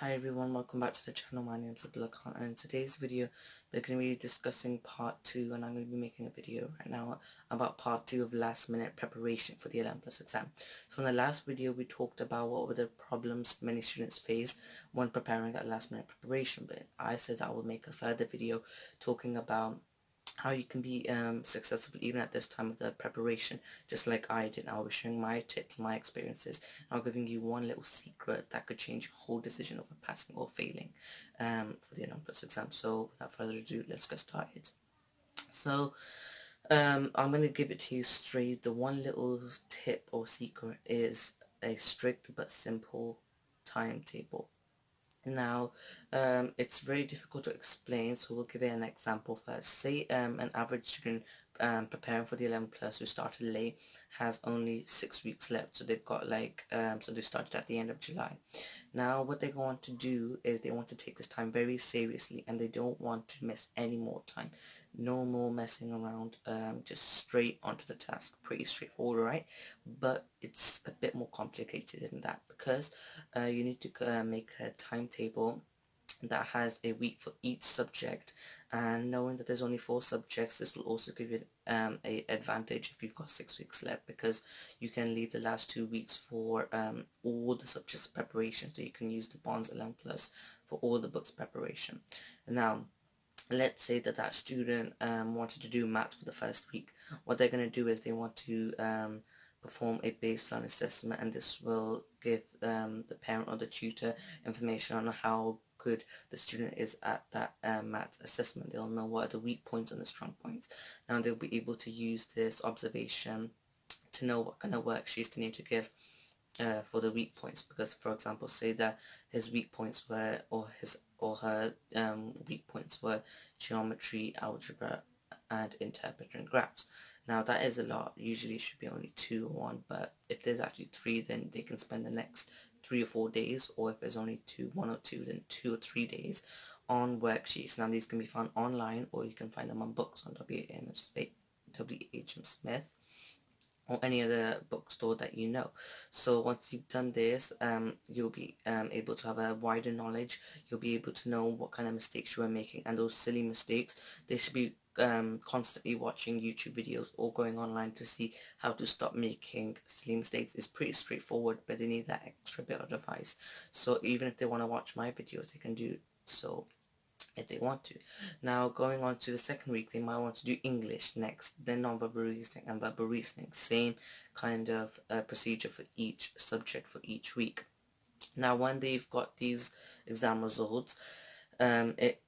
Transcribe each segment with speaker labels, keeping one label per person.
Speaker 1: Hi everyone, welcome back to the channel. My name is Abdullah Khan, and in today's video we're going to be discussing part 2, and I'm going to be making a video right now about part 2 of last minute preparation for the 11 plus exam. So in the last video we talked about what were the problems many students face when preparing that last minute preparation, but I said I would make a further video talking about how you can be successful even at this time of the preparation, just like I did. I'll be sharing my tips, my experiences, and I'll giving you one little secret that could change your whole decision of passing or failing for the NCLEX exam. So without further ado, let's get started. So I'm going to give it to you straight. The one little tip or secret is a strict but simple timetable. Now, it's very difficult to explain, so we'll give it an example first. Say an average student preparing for the 11 plus who started late has only 6 weeks left, so they've got so they started at the end of July. Now what they want to do is they want to take this time very seriously, and they don't want to miss any more time. No more messing around, just straight onto the task. Pretty straightforward, right? But it's a bit more complicated than that, because you need to make a timetable that has a week for each subject, and knowing that there's only 4 subjects, this will also give you a advantage if you've got 6 weeks left, because you can leave the last 2 weeks for all the subjects preparation, so you can use the Bonds 11 plus for all the books preparation. Now let's say that that student wanted to do maths for the first week. What they're going to do is they want to perform a baseline assessment, and this will give the parent or the tutor information on how good the student is at that maths assessment. They'll know what are the weak points and the strong points. Now they'll be able to use this observation to know what kind of worksheets they need to give for the weak points, because for example, say that his weak points were, or his or her weak points were geometry, algebra, and interpreting graphs. Now that is a lot. Usually it should be only 2 or 1, but if there's actually 3, then they can spend the next 3 or 4 days, or if there's only 1 or 2, then 2 or 3 days on worksheets. Now these can be found online, or you can find them on books on WHM Smith or any other bookstore that you know. So once you've done this, you'll be able to have a wider knowledge. You'll be able to know what kind of mistakes you are making, and those silly mistakes, they should be constantly watching YouTube videos or going online to see how to stop making silly mistakes. It's pretty straightforward, but they need that extra bit of advice. So even if they want to watch my videos, they can do so if they want to. Now going on to the second week, they might want to do English next, then non-verbal reasoning and verbal reasoning. Same kind of procedure for each subject for each week. Now when they've got these exam results, it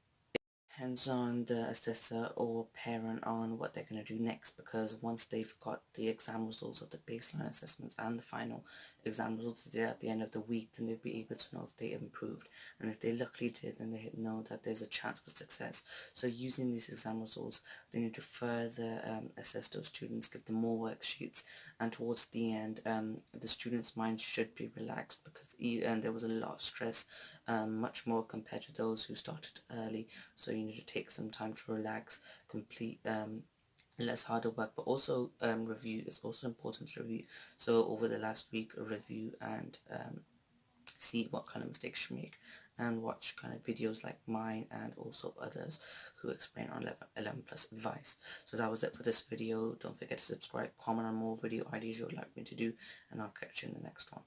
Speaker 1: depends on the assessor or parent on what they're going to do next, because once they've got the exam results of the baseline assessments and the final exam results there at the end of the week, then they'll be able to know if they improved, and if they luckily did, then they know that there's a chance for success. So using these exam results, they need to further assess those students, give them more worksheets, and towards the end, the students' mind should be relaxed, because there was a lot of stress, much more compared to those who started early. So you need to take some time to relax, complete less harder work, but also review. It's also important to review. So over the last week, review and see what kind of mistakes you make, and watch kind of videos like mine and also others who explain on 11 plus advice. So that was it for this video. Don't forget to subscribe, comment on more video ideas you would like me to do, and I'll catch you in the next one.